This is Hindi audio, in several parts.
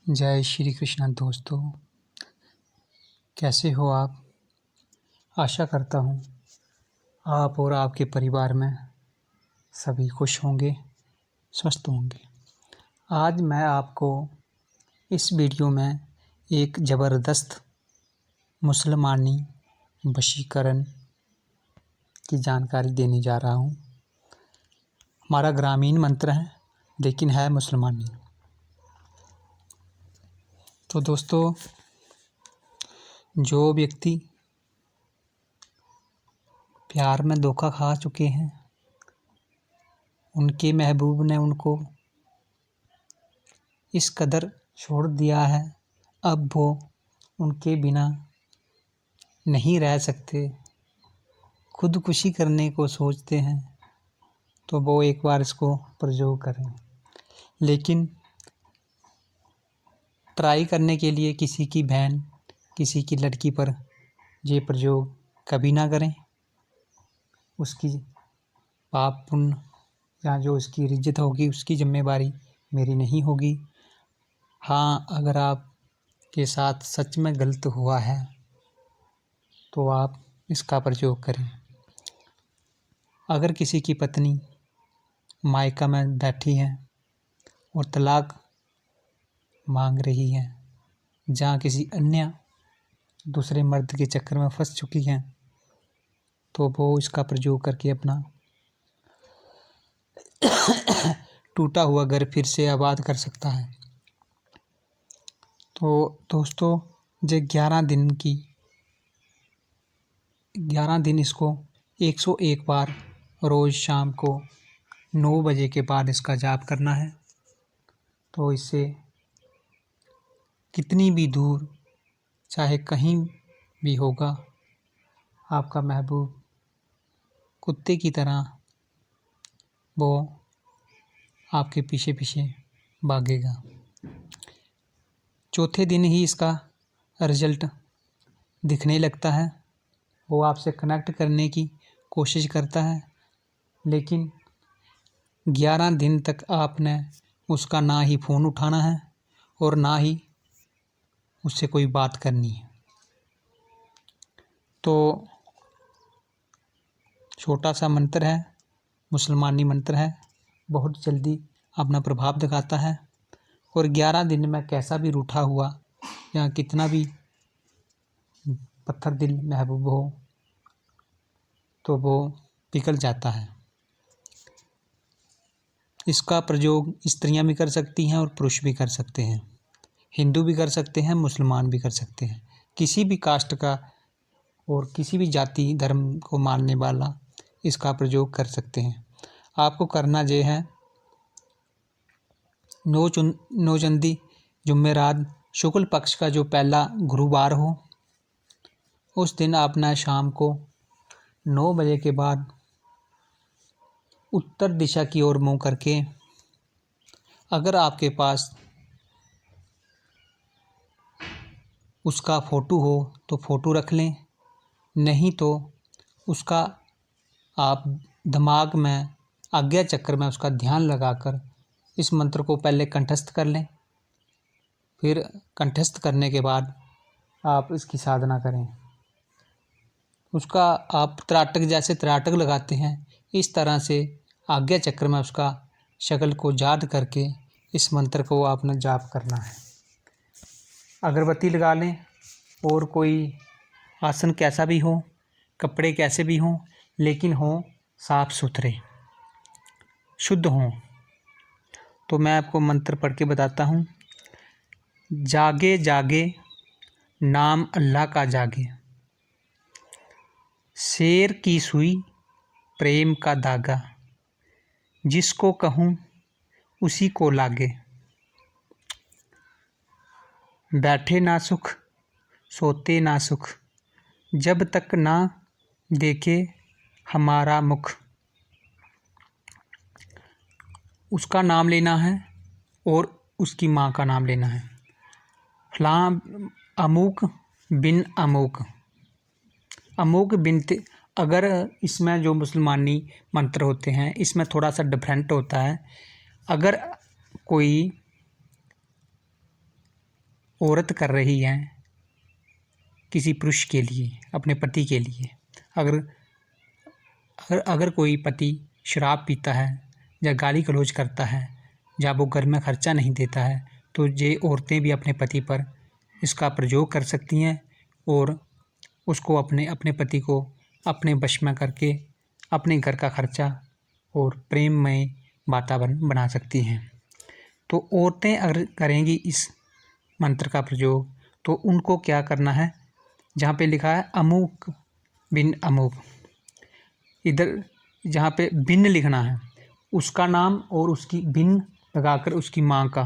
जय श्री कृष्ण दोस्तों, कैसे हो आप। आशा करता हूँ आप और आपके परिवार में सभी खुश होंगे, स्वस्थ होंगे। आज मैं आपको इस वीडियो में एक ज़बरदस्त मुसलमानी वशीकरण की जानकारी देने जा रहा हूँ। हमारा ग्रामीण मंत्र है लेकिन है मुसलमानी। तो दोस्तों, जो व्यक्ति प्यार में धोखा खा चुके हैं, उनके महबूब ने उनको इस कदर छोड़ दिया है, अब वो उनके बिना नहीं रह सकते, खुदकुशी करने को सोचते हैं, तो वो एक बार इसको प्रयोग करें। लेकिन ट्राई करने के लिए किसी की बहन, किसी की लड़की पर ये प्रयोग कभी ना करें। उसकी पाप पुण्य या जो उसकी इज्जत होगी उसकी जिम्मेवारी मेरी नहीं होगी। हाँ, अगर आपके साथ सच में गलत हुआ है तो आप इसका प्रयोग करें। अगर किसी की पत्नी मायका में बैठी है और तलाक मांग रही है, जहाँ किसी अन्य दूसरे मर्द के चक्कर में फंस चुकी हैं, तो वो इसका प्रयोग करके अपना टूटा हुआ घर फिर से आबाद कर सकता है। तो दोस्तों, ये 11 दिन इसको 101 बार रोज़ शाम को 9 बजे के बाद इसका जाप करना है। तो इससे कितनी भी दूर, चाहे कहीं भी होगा, आपका महबूब कुत्ते की तरह वो आपके पीछे पीछे भागेगा। चौथे दिन ही इसका रिजल्ट दिखने लगता है। वो आपसे कनेक्ट करने की कोशिश करता है, लेकिन 11 दिन तक आपने उसका ना ही फ़ोन उठाना है और ना ही उससे कोई बात करनी है। तो छोटा सा मंत्र है, मुसलमानी मंत्र है, बहुत जल्दी अपना प्रभाव दिखाता है। और 11 दिन में कैसा भी रूठा हुआ या कितना भी पत्थर दिल महबूब हो, तो वो पिघल जाता है। इसका प्रयोग स्त्रियां भी कर सकती हैं और पुरुष भी कर सकते हैं, हिंदू भी कर सकते हैं, मुसलमान भी कर सकते हैं। किसी भी कास्ट का और किसी भी जाति धर्म को मानने वाला इसका प्रयोग कर सकते हैं। आपको करना ये है, नौचंदी जुम्मेरात शुक्ल पक्ष का जो पहला गुरुवार हो, उस दिन आपने शाम को 9 बजे के बाद उत्तर दिशा की ओर मुंह करके, अगर आपके पास उसका फ़ोटो हो तो फ़ोटो रख लें, नहीं तो उसका आप दिमाग में आज्ञा चक्र में उसका ध्यान लगाकर इस मंत्र को पहले कंठस्थ कर लें। फिर कंठस्थ करने के बाद आप इसकी साधना करें। उसका आप त्राटक जैसे त्राटक लगाते हैं, इस तरह से आज्ञा चक्र में उसका शक्ल को याद करके इस मंत्र को आपने जाप करना है। अगरबत्ती लगा लें और कोई आसन कैसा भी हो, कपड़े कैसे भी हों, लेकिन हों साफ सुथरे, शुद्ध हों। तो मैं आपको मंत्र पढ़ के बताता हूँ। जागे जागे नाम अल्लाह का जागे, शेर की सुई प्रेम का धागा, जिसको कहूँ उसी को लागे, बैठे ना सुख सोते ना सुख, जब तक ना देखे हमारा मुख। उसका नाम लेना है और उसकी माँ का नाम लेना है। फलां अमुक बिन अमुक, अमुक बिनते। अगर इसमें जो मुसलमानी मंत्र होते हैं, इसमें थोड़ा सा डिफरेंट होता है। अगर कोई औरत कर रही है किसी पुरुष के लिए, अपने पति के लिए, अगर अगर अगर कोई पति शराब पीता है या गाली गलौज करता है या वो घर में खर्चा नहीं देता है, तो ये औरतें भी अपने पति पर इसका प्रयोग कर सकती हैं और उसको अपने पति को अपने वश में करके अपने घर का खर्चा और प्रेममय वातावरण बना सकती हैं। तो औरतें अगर करेंगी इस मंत्र का प्रयोग, तो उनको क्या करना है, जहाँ पे लिखा है अमुक बिन अमुक, इधर जहाँ पे बिन लिखना है उसका नाम और उसकी बिन लगाकर उसकी माँ का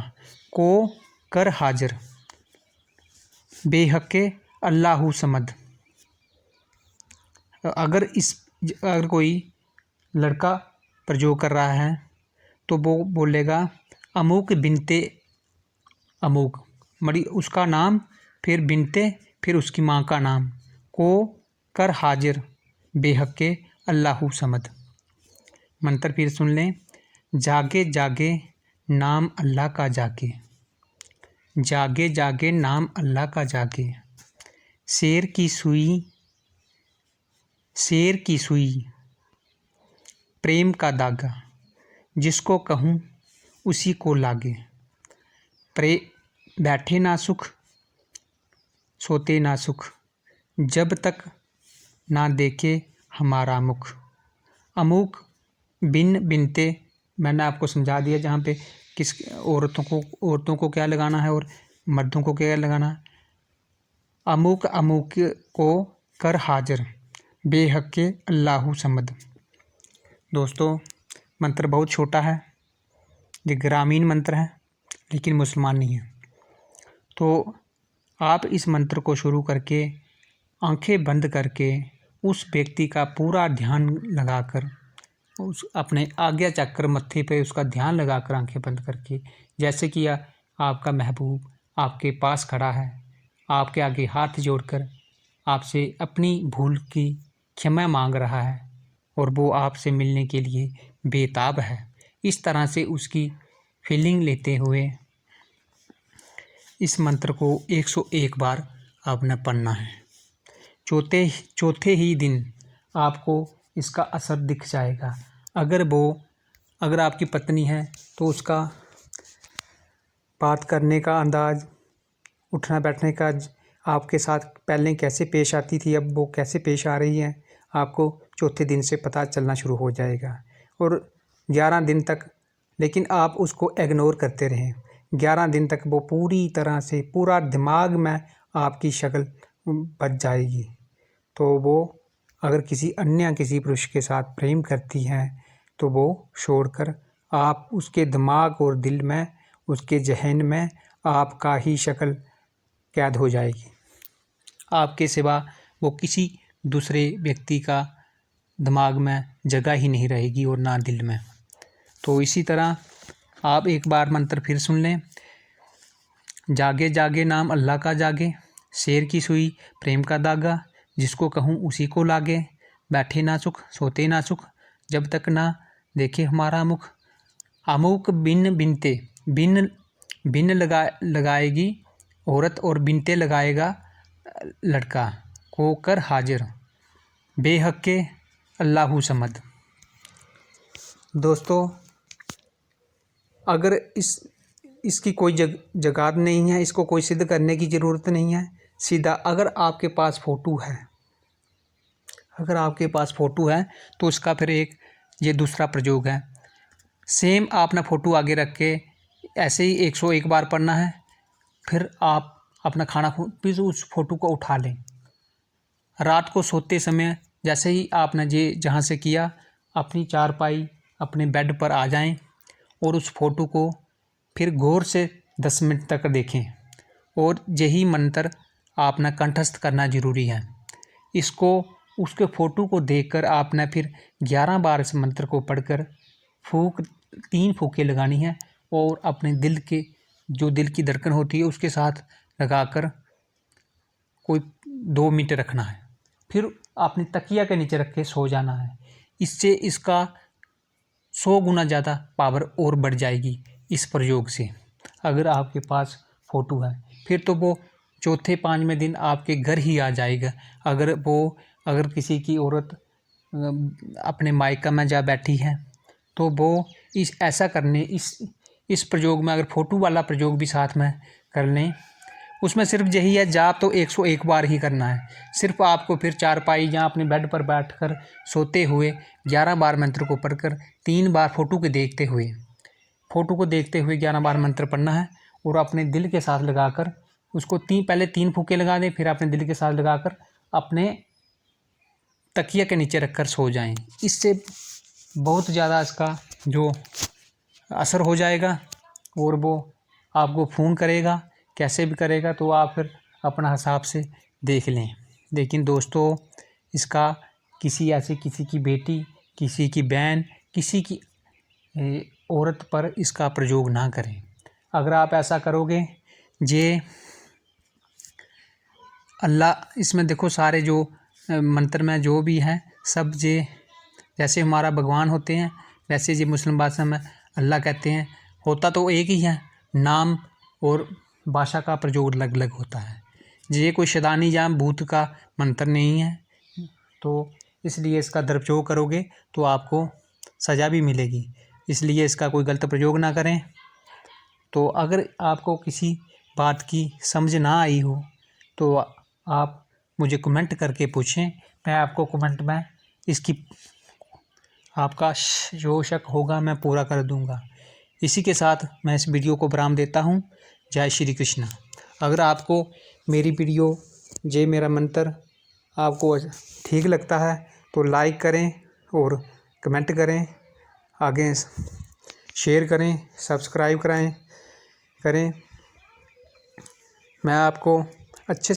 को कर हाजिर बेहक़े अल्लाहु समद। अगर कोई लड़का प्रयोग कर रहा है तो वो बोलेगा अमुक बिनते अमुक, मरी उसका नाम, फिर बिनते, फिर उसकी माँ का नाम, को कर हाजिर बेहक़े अल्लाहु समद। मंत्र फिर सुन लें। जागे जागे नाम अल्लाह का जागे, जागे जागे नाम अल्लाह का जागे, शेर की सुई प्रेम का दागा, जिसको कहूँ उसी को लागे, बैठे ना सुख सोते ना सुख, जब तक ना देखे हमारा मुख। अमुक बिन बिनते मैंने आपको समझा दिया, जहाँ पे किस औरतों को क्या लगाना है और मर्दों को क्या लगाना है। अमुक अमुक को कर हाजिर बेहक़े अल्लाहु समद। दोस्तों, मंत्र बहुत छोटा है, ये ग्रामीण मंत्र है लेकिन मुसलमान नहीं है। तो आप इस मंत्र को शुरू करके आंखें बंद करके उस व्यक्ति का पूरा ध्यान लगाकर, उस अपने आज्ञा चक्र मत्थे पे उसका ध्यान लगाकर आंखें बंद करके, जैसे कि आपका महबूब आपके पास खड़ा है, आपके आगे हाथ जोड़कर आपसे अपनी भूल की क्षमा मांग रहा है और वो आपसे मिलने के लिए बेताब है, इस तरह से उसकी फीलिंग लेते हुए इस मंत्र को 101 बार आपने पढ़ना है। चौथे ही दिन आपको इसका असर दिख जाएगा। अगर आपकी पत्नी है तो उसका बात करने का अंदाज़, उठना बैठने का, आपके साथ पहले कैसे पेश आती थी अब वो कैसे पेश आ रही है, आपको चौथे दिन से पता चलना शुरू हो जाएगा। और 11 दिन तक, लेकिन आप उसको इग्नोर करते रहें। 11 दिन तक वो पूरी तरह से पूरा दिमाग में आपकी शक्ल बच जाएगी। तो वो अगर किसी पुरुष के साथ प्रेम करती हैं तो वो छोड़कर आप उसके दिमाग और दिल में, उसके जहन में आपका ही शक्ल कैद हो जाएगी। आपके सिवा वो किसी दूसरे व्यक्ति का दिमाग में जगह ही नहीं रहेगी और ना दिल में। तो इसी तरह आप एक बार मंत्र फिर सुन लें। जागे जागे नाम अल्लाह का जागे, शेर की सुई प्रेम का दागा, जिसको कहूँ उसी को लागे, बैठे ना सुख सोते ना सुख, जब तक ना देखे हमारा मुख। अमुक बिन बिनते, बिन लगाएगी औरत और बिनते लगाएगा लड़का, को कर हाजिर बेहक़े अल्लाहु समद। दोस्तों, अगर इसकी कोई जगात नहीं है, इसको कोई सिद्ध करने की ज़रूरत नहीं है। सीधा अगर आपके पास फ़ोटो है तो उसका फिर ये दूसरा प्रयोग है। सेम आपने फ़ोटो आगे रख के ऐसे ही 101 बार पढ़ना है। फिर आप अपना खाना फिर उस फ़ोटो को उठा लें। रात को सोते समय जैसे ही आपने ये जहाँ से किया, अपनी चारपाई अपने बेड पर आ जाएं और उस फ़ोटो को फिर गौर से 10 मिनट तक देखें और यही मंत्र आपने कंठस्थ करना ज़रूरी है। इसको उसके फ़ोटो को देखकर आपने फिर 11 बार इस मंत्र को पढ़कर 3 फूंकें लगानी है और अपने दिल की धड़कन होती है उसके साथ लगाकर कोई 2 मिनट रखना है। फिर अपनी तकिया के नीचे रख के सो जाना है। इससे इसका 100 गुना ज़्यादा पावर और बढ़ जाएगी इस प्रयोग से। अगर आपके पास फ़ोटो है, फिर तो वो चौथे पाँचवें दिन आपके घर ही आ जाएगा। अगर किसी की औरत अपने मायका में जा बैठी है तो वो इस प्रयोग में अगर फ़ोटो वाला प्रयोग भी साथ में कर लें, उसमें सिर्फ यही है, जाप तो 101 बार ही करना है। सिर्फ आपको फिर चारपाई या अपने बेड पर बैठकर सोते हुए 11 बार मंत्र को पढ़कर 3 बार फ़ोटो को देखते हुए 11 बार मंत्र पढ़ना है और अपने दिल के साथ लगाकर उसको पहले 3 फूंके लगा दें, फिर अपने दिल के साथ लगाकर अपने तकिया के नीचे रखकर सो जाएं। इससे बहुत ज़्यादा इसका जो असर हो जाएगा और वो आपको फ़ोन करेगा, कैसे भी करेगा, तो आप फिर अपना हिसाब से देख लें। लेकिन दोस्तों, इसका किसी की बेटी, किसी की बहन, किसी की औरत पर इसका प्रयोग ना करें। अगर आप ऐसा करोगे, जे अल्लाह इसमें देखो सारे जो मंत्र में जो भी हैं सब जैसे हमारा भगवान होते हैं वैसे जी मुस्लिम भाषा में अल्लाह कहते हैं। होता तो एक ही है, नाम और भाषा का प्रयोग अलग अलग होता है। ये कोई शैतानी या भूत का मंत्र नहीं है, तो इसलिए इसका दुरुपयोग करोगे तो आपको सज़ा भी मिलेगी। इसलिए इसका कोई गलत प्रयोग ना करें। तो अगर आपको किसी बात की समझ ना आई हो तो आप मुझे कमेंट करके पूछें, मैं आपको कमेंट में इसकी आपका जो शक होगा मैं पूरा कर दूंगा। इसी के साथ मैं इस वीडियो को विराम देता हूं। जय श्री कृष्ण। अगर आपको मेरी वीडियो मेरा मंत्र आपको ठीक लगता है तो लाइक करें और कमेंट करें, आगे शेयर करें, सब्सक्राइब करें। मैं आपको अच्छे